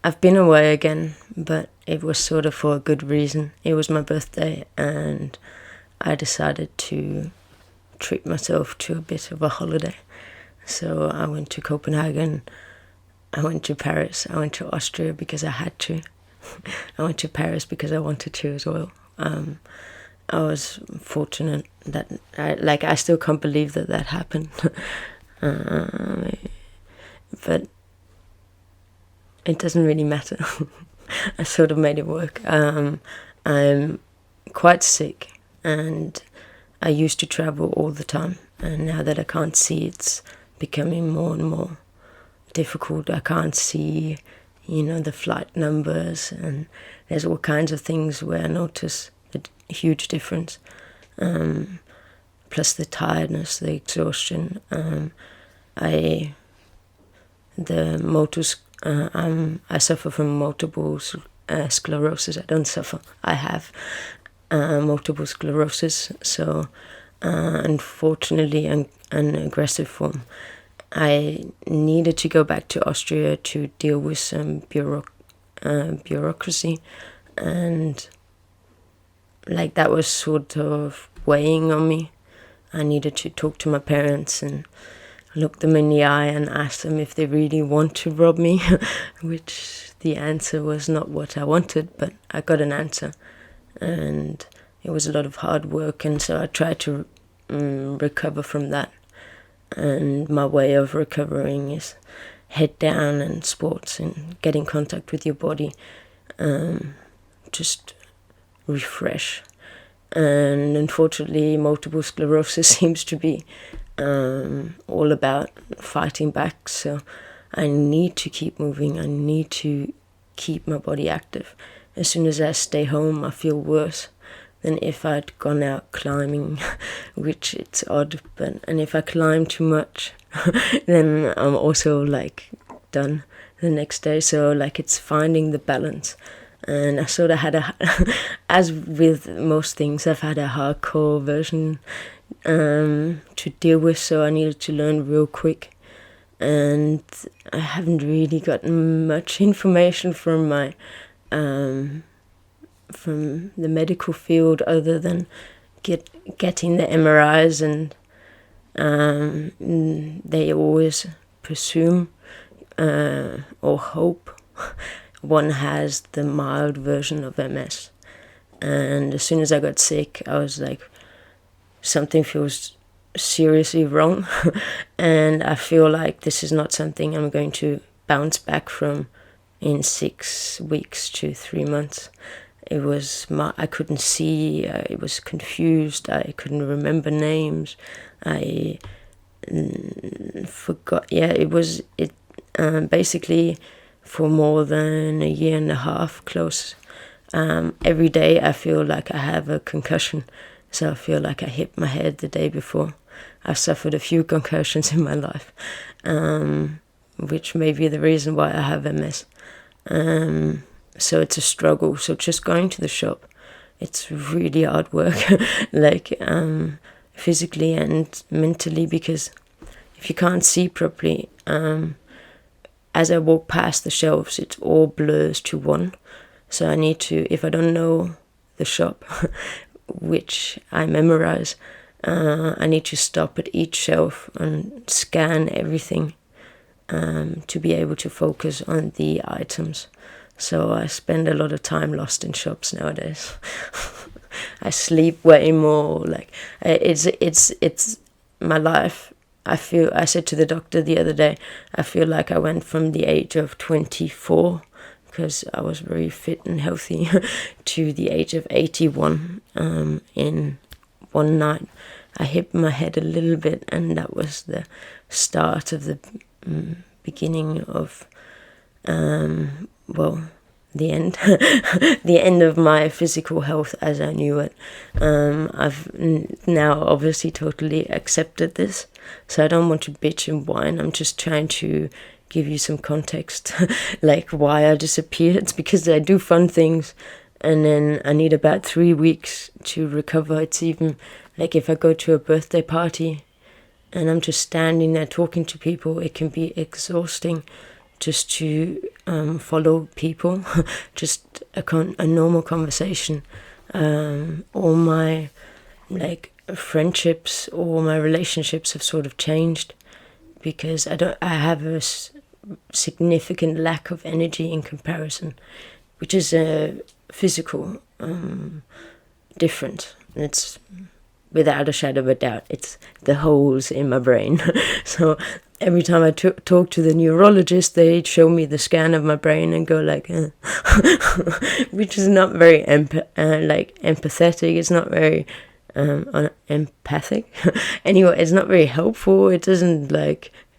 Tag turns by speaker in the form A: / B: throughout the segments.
A: I've been away again, but it was sort of for a good reason. It was my birthday, and I decided to treat myself to a bit of a holiday. So I went to Copenhagen, I went to Paris, I went to Austria because I had to. I went to Paris because I wanted to as well. I was fortunate that I still can't believe that happened. But it doesn't really matter. I sort of made it work. I'm quite sick, and I used to travel all the time, and now that I can't see, it's becoming more and more difficult. I can't see, the flight numbers, and there's all kinds of things where I notice a huge difference. Plus the tiredness, the exhaustion. I suffer from multiple sclerosis. I don't suffer. I have multiple sclerosis. So, unfortunately, an aggressive form. I needed to go back to Austria to deal with some bureaucracy, and that was sort of weighing on me. I needed to talk to my parents and look them in the eye and ask them if they really want to rob me, which the answer was not what I wanted, but I got an answer, and it was a lot of hard work, and so I tried to recover from that. And my way of recovering is head down and sports and get in contact with your body, just refresh. And unfortunately, multiple sclerosis seems to be all about fighting back. So I need to keep moving. I need to keep my body active. As soon as I stay home, I feel worse than if I'd gone out climbing, which it's odd, and if I climb too much, then I'm also done the next day. So it's finding the balance. And I sort of had as with most things, I've had a hardcore version to deal with, so I needed to learn real quick. And I haven't really gotten much information from my from the medical field other than getting the MRIs, and they always presume or hope one has the mild version of MS. And as soon as I got sick, I was like, something feels seriously wrong, and I feel like this is not something I'm going to bounce back from in 6 weeks to 3 months. It was I couldn't see. I was confused. I couldn't remember names. I forgot. Yeah, it was basically for more than a year and a half close. Every day I feel like I have a concussion. So I feel like I hit my head the day before. I've suffered a few concussions in my life, which may be the reason why I have MS. So it's a struggle. So just going to the shop, it's really hard work, physically and mentally, because if you can't see properly, as I walk past the shelves, it all blurs to one. So I need to, if I don't know the shop, which I memorize, I need to stop at each shelf and scan everything to be able to focus on the items. So I spend a lot of time lost in shops nowadays. I sleep way more. It's my life. I said to the doctor the other day, I feel like I went from the age of 24, because I was very fit and healthy, to the age of 81 in one night. I hit my head a little bit, and that was the start of the beginning of, the end. The end of my physical health as I knew it. I've now obviously totally accepted this, so I don't want to bitch and whine. I'm just trying to give you some context, why I disappeared. It's because I do fun things, and then I need about 3 weeks to recover. It's even if I go to a birthday party and I'm just standing there talking to people, it can be exhausting just to follow people, just a normal conversation. All my friendships, all my relationships have sort of changed because I have a significant lack of energy in comparison, which is a physical different. It's without a shadow of a doubt. It's the holes in my brain. So every time I talk to the neurologist, they show me the scan of my brain and go like, which is not very empathetic. It's not very empathic. Anyway, it's not very helpful. It doesn't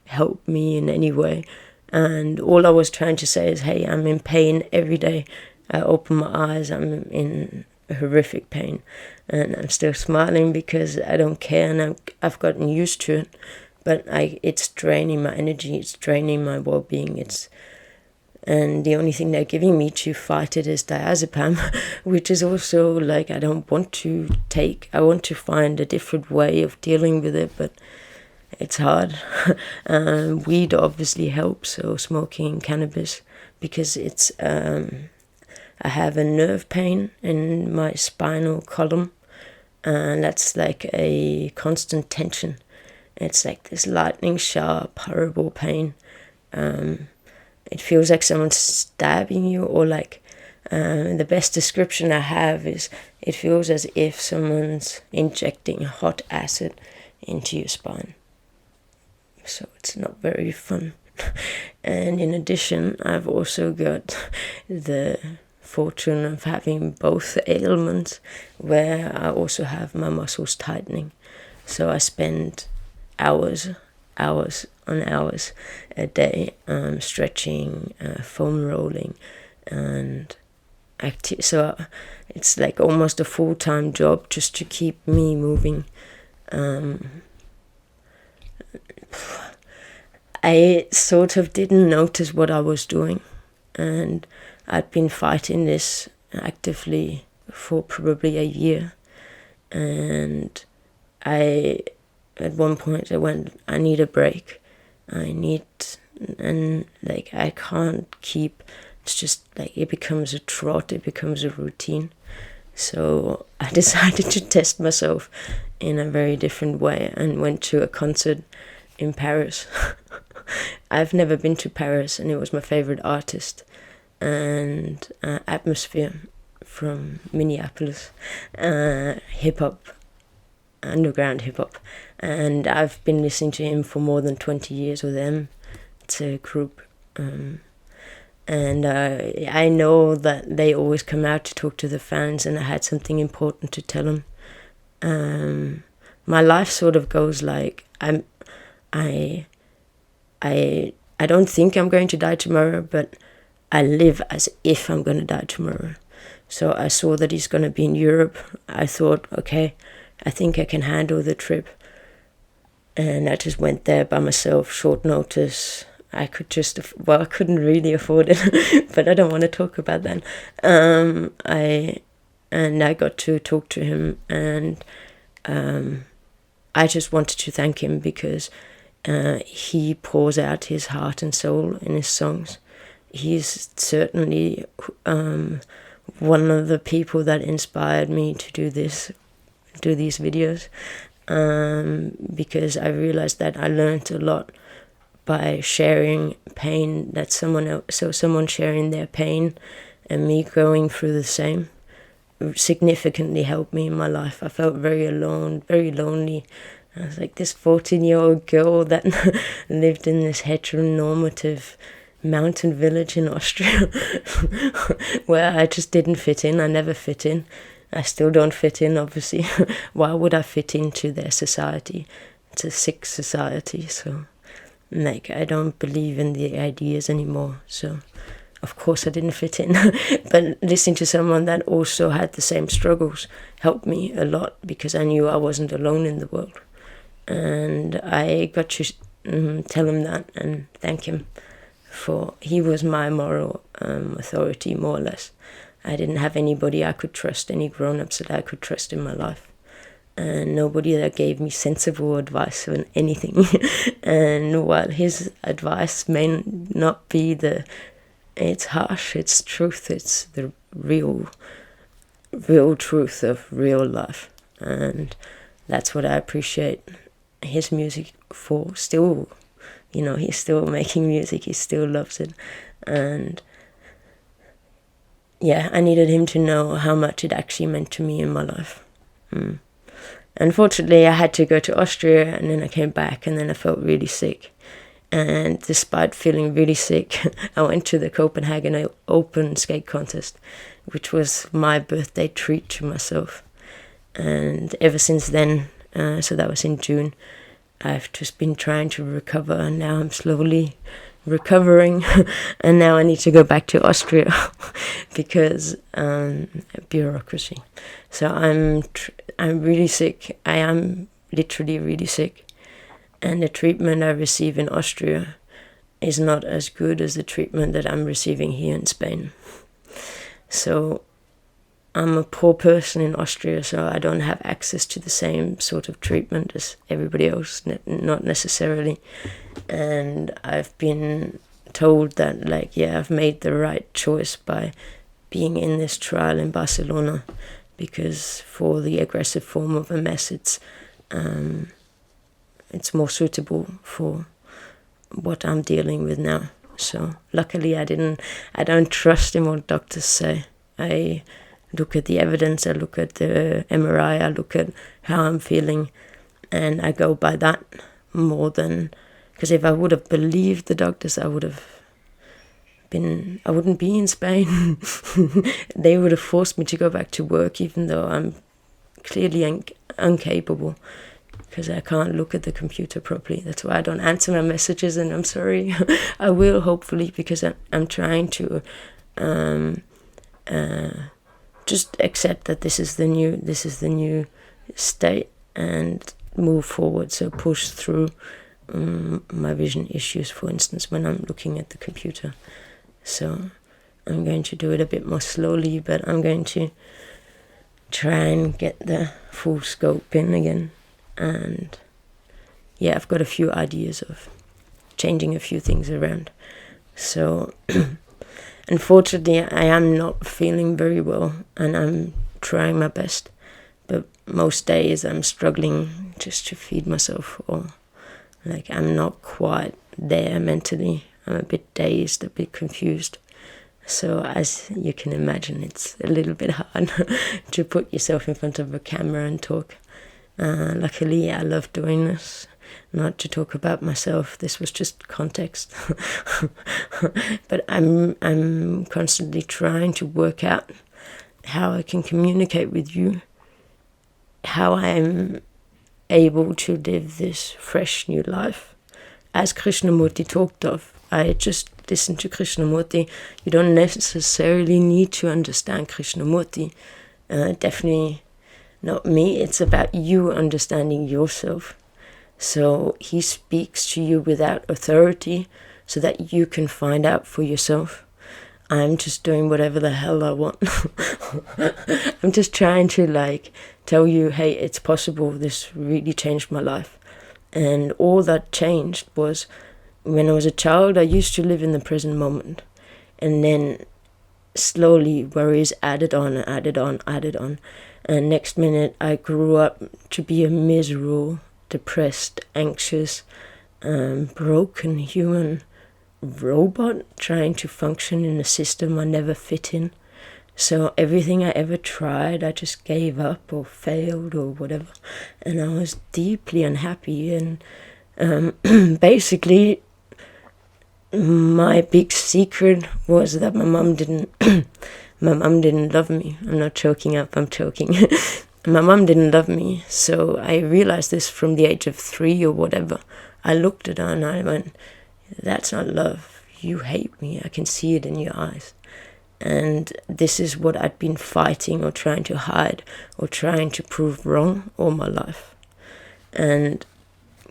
A: help me in any way. And all I was trying to say is, hey, I'm in pain every day. I open my eyes, I'm in horrific pain, and I'm still smiling because I don't care, and I've gotten used to it. But it's draining my energy, it's draining my well-being. And the only thing they're giving me to fight it is diazepam, which is also I don't want to take. I want to find a different way of dealing with it, but it's hard. Weed obviously helps, so smoking cannabis, because it's I have a nerve pain in my spinal column, and that's like a constant tension. It's like this lightning sharp, horrible pain. It feels like someone's stabbing you, or the best description I have is it feels as if someone's injecting hot acid into your spine. So it's not very fun. And in addition, I've also got the fortune of having both ailments, where I also have my muscles tightening. So I spend hours on hours a day stretching, foam rolling, and so it's like almost a full-time job just to keep me moving. I sort of didn't notice what I was doing, and I'd been fighting this actively for probably a year, and at one point I went, I need a break. I can't keep, it's just it becomes a trot, it becomes a routine. So I decided to test myself in a very different way and went to a concert in Paris. I've never been to Paris, and it was my favorite artist, and Atmosphere from Minneapolis, hip-hop, underground hip-hop, and I've been listening to him for more than 20 years with them. It's a group, and I know that they always come out to talk to the fans, and I had something important to tell them. My life sort of goes like, I don't think I'm going to die tomorrow, but I live as if I'm going to die tomorrow. So I saw that he's going to be in Europe. I thought, okay, I think I can handle the trip. And I just went there by myself, short notice. I couldn't really afford it, but I don't want to talk about that. I got to talk to him, and I just wanted to thank him because he pours out his heart and soul in his songs. He's certainly one of the people that inspired me to do these videos, because I realized that I learned a lot by sharing pain that someone sharing their pain and me going through the same significantly helped me in my life. I felt very alone, very lonely. I was like this 14-year-old girl that lived in this heteronormative mountain village in Austria where I just didn't fit in. I never fit in. I still don't fit in, obviously. Why would I fit into their society? It's a sick society, so I don't believe in the ideas anymore. So of course I didn't fit in. But listening to someone that also had the same struggles helped me a lot, because I knew I wasn't alone in the world. And I got to tell him that and thank him, for he was my moral authority, more or less. I didn't have anybody I could trust, any grown-ups that I could trust in my life. and nobody that gave me sensible advice on anything. And while his advice may not be it's harsh, it's truth, it's the real truth of real life. And that's what I appreciate his music for still. He's still making music, he still loves it. And yeah, I needed him to know how much it actually meant to me in my life. Unfortunately, I had to go to Austria, and then I came back, and then I felt really sick. And despite feeling really sick, I went to the Copenhagen Open Skate Contest, which was my birthday treat to myself. And ever since then, so that was in June, I've just been trying to recover, and now I'm slowly recovering. And now I need to go back to Austria because bureaucracy. So I'm really sick. I am literally really sick. And the treatment I receive in Austria is not as good as the treatment that I'm receiving here in Spain. So I'm a poor person in Austria, so I don't have access to the same sort of treatment as everybody else, not necessarily. And I've been told that, I've made the right choice by being in this trial in Barcelona, because for the aggressive form of MS, it's more suitable for what I'm dealing with now. So luckily I don't trust in what doctors say. I look at the evidence, I look at the MRI, I look at how I'm feeling, and I go by that more than, because if I would have believed the doctors, I wouldn't be in Spain. They would have forced me to go back to work, even though I'm clearly incapable, because I can't look at the computer properly. That's why I don't answer my messages, and I'm sorry. I will, hopefully, because I'm trying to just accept that this is the new state and move forward. So push through my vision issues, for instance, when I'm looking at the computer. So I'm going to do it a bit more slowly, but I'm going to try and get the full scope in again. And yeah, I've got a few ideas of changing a few things around. So unfortunately, I am not feeling very well, and I'm trying my best. But most days I'm struggling just to feed myself, or I'm not quite there mentally. I'm a bit dazed, a bit confused. So as you can imagine, it's a little bit hard to put yourself in front of a camera and talk. Luckily, I love doing this, not to talk about myself. This was just context. But I'm constantly trying to work out how I can communicate with you, how I'm able to live this fresh new life. As Krishnamurti talked of, I just listened to Krishnamurti. You don't necessarily need to understand Krishnamurti. Definitely not me. It's about you understanding yourself. So he speaks to you without authority so that you can find out for yourself. I'm just doing whatever the hell I want. I'm just trying to tell you, hey, it's possible. This really changed my life. And all that changed was when I was a child, I used to live in the present moment. And then slowly worries added on. And next minute I grew up to be a miserable, depressed, anxious, broken human robot trying to function in a system I never fit in. So everything I ever tried, I just gave up or failed or whatever. And I was deeply unhappy. And basically, my big secret was that my mom didn't love me. I'm not choking up, I'm choking. My mom didn't love me. So I realized this from the age of 3 or whatever. I looked at her and I went, that's not love. You hate me. I can see it in your eyes. And this is what I'd been fighting or trying to hide or trying to prove wrong all my life. And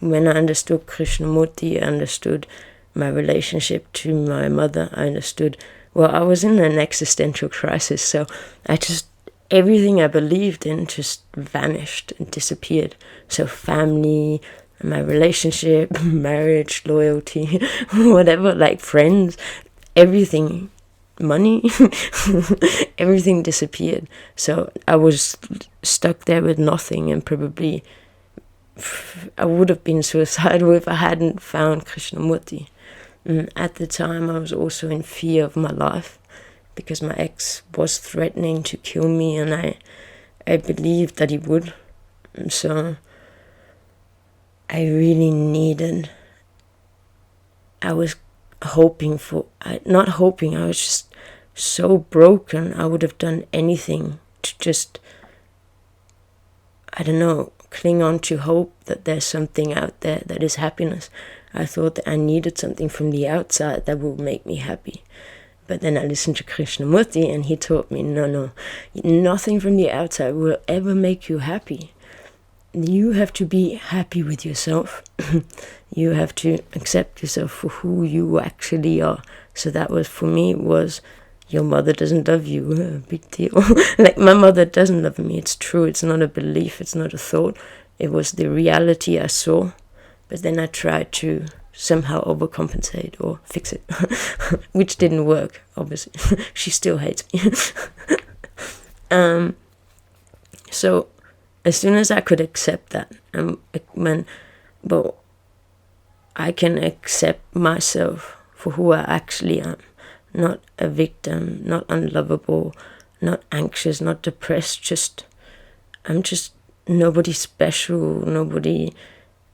A: when I understood Krishnamurti, I understood my relationship to my mother. I understood, I was in an existential crisis. So I just everything I believed in just vanished and disappeared. So family, my relationship, marriage, loyalty, whatever, like friends, everything, money, everything disappeared. So I was stuck there with nothing, and probably I would have been suicidal if I hadn't found Krishnamurti. At the time, I was also in fear of my life, because my ex was threatening to kill me, and I believed that he would. So I really needed, I was hoping for, not hoping, I was just so broken. I would have done anything to just, I don't know, cling on to hope that there's something out there that is happiness. I thought that I needed something from the outside that would make me happy. But then I listened to Krishnamurti, and he taught me, no, nothing from the outside will ever make you happy. You have to be happy with yourself. You have to accept yourself for who you actually are. So that was, for me, was, your mother doesn't love you, big deal. Like, my mother doesn't love me, it's true, it's not a belief, it's not a thought. It was the reality I saw. But then I tried to somehow overcompensate or fix it, which didn't work, obviously. She still hates me. So as soon as I could accept that, I can accept myself for who I actually am, not a victim, not unlovable, not anxious, not depressed, I'm just nobody special, nobody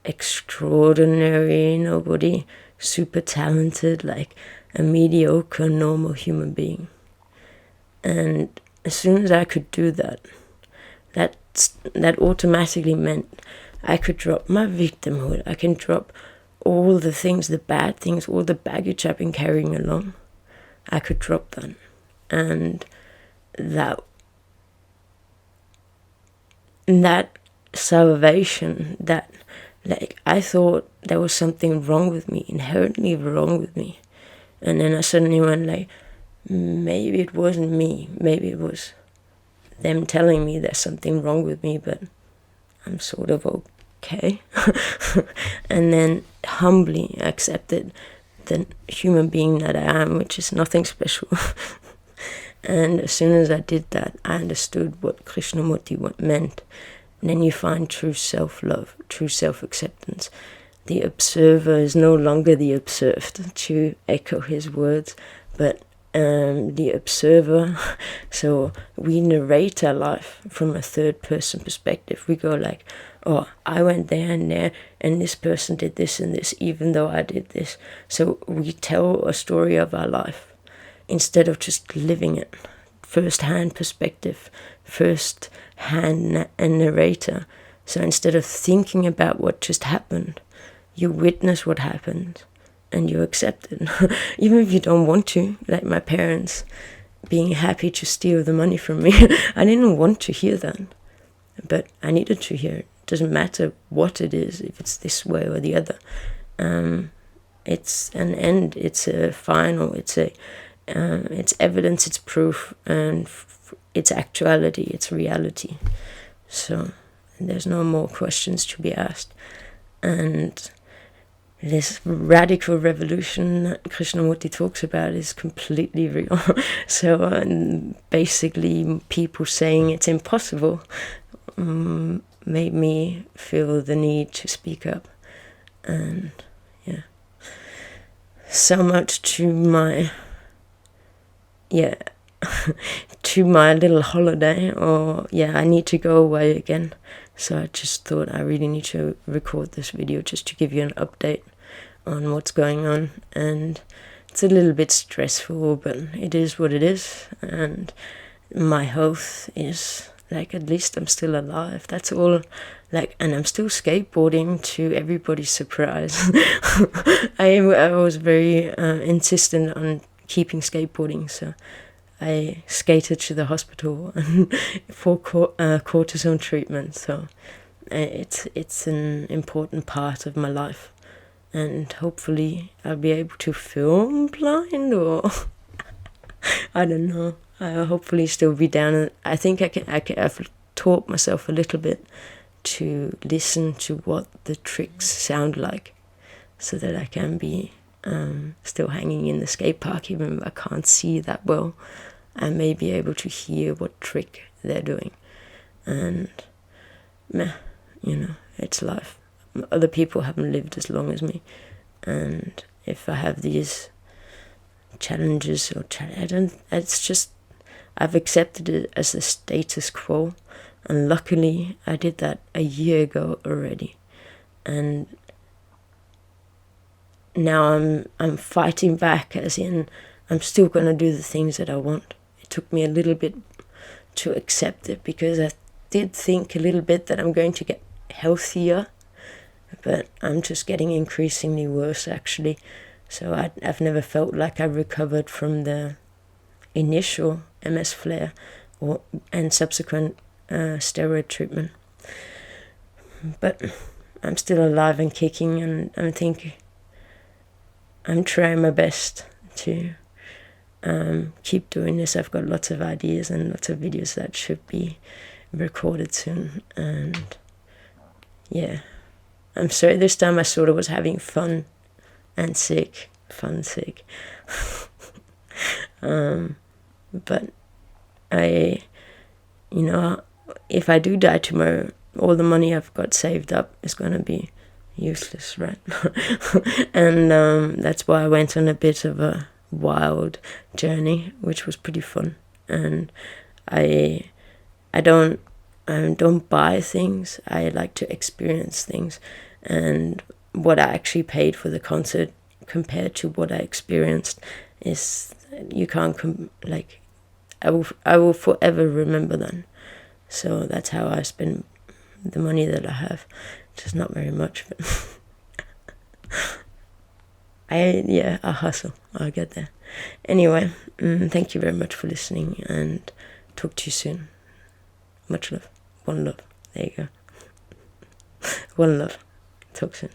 A: extraordinary, nobody super talented, like a mediocre, normal human being. And as soon as I could do that, that automatically meant I could drop my victimhood. I can drop all the things, the bad things, all the baggage I've been carrying along. I could drop that. And that salvation, that, like, I thought there was something wrong with me, inherently wrong with me. And then I suddenly went like, maybe it wasn't me. Maybe it was them telling me there's something wrong with me, but I'm sort of okay. And then humbly accepted the human being that I am, which is nothing special. And as soon as I did that, I understood what Krishnamurti meant. And then you find true self-love, true self-acceptance. The observer is no longer the observed, to echo his words, but the observer. So we narrate our life from a third-person perspective. We go like, oh, I went there and there, and this person did this and this, even though I did this. So we tell a story of our life instead of just living it. First-hand perspective, first-hand narrator. So instead of thinking about what just happened, you witness what happened and you accept it. Even if you don't want to, like my parents being happy to steal the money from me. I didn't want to hear that, but I needed to hear it. It doesn't matter what it is, if it's this way or the other. It's an end, it's a final, it's evidence, it's proof, and it's actuality, it's reality. So there's no more questions to be asked. And this radical revolution that Krishnamurti talks about is completely real. So basically people saying it's impossible made me feel the need to speak up. And yeah, so much to my to my little holiday, or I need to go away again. So I just thought I really need to record this video just to give you an update on what's going on. And it's a little bit stressful, but it is what it is. And my health is, like, at least I'm still alive. That's all. Like, and I'm still skateboarding to everybody's surprise. I was very insistent on keeping skateboarding, so I skated to the hospital for cortisone treatment. So it's an important part of my life, and hopefully I'll be able to film blind, or I don't know. I'll hopefully still be down. And I think I've taught myself a little bit to listen to what the tricks sound like, so that I can be still hanging in the skate park even if I can't see that well. I may be able to hear what trick they're doing. And it's life. Other people haven't lived as long as me, and if I have these challenges it's just, I've accepted it as the status quo, and luckily I did that a year ago already, and now I'm fighting back, as in I'm still gonna do the things that I want. It took me a little bit to accept it, because I did think a little bit that I'm going to get healthier, but I'm just getting increasingly worse, actually. So I've never felt like I recovered from the initial MS flare and subsequent steroid treatment. But I'm still alive and kicking, and I think I'm trying my best to keep doing this. I've got lots of ideas and lots of videos that should be recorded soon, and yeah, I'm sorry this time I sort of was having fun sick. But I, if I do die tomorrow, all the money I've got saved up is going to be useless, right? And that's why I went on a bit of a wild journey, which was pretty fun. And I don't buy things. I like to experience things, and what I actually paid for the concert compared to what I experienced is, you can't I will forever remember that. So that's how I spend the money that I have. Just not very much, but I hustle. I'll get there. Anyway, thank you very much for listening, and talk to you soon. Much love. One love. There you go. One love. Talk soon.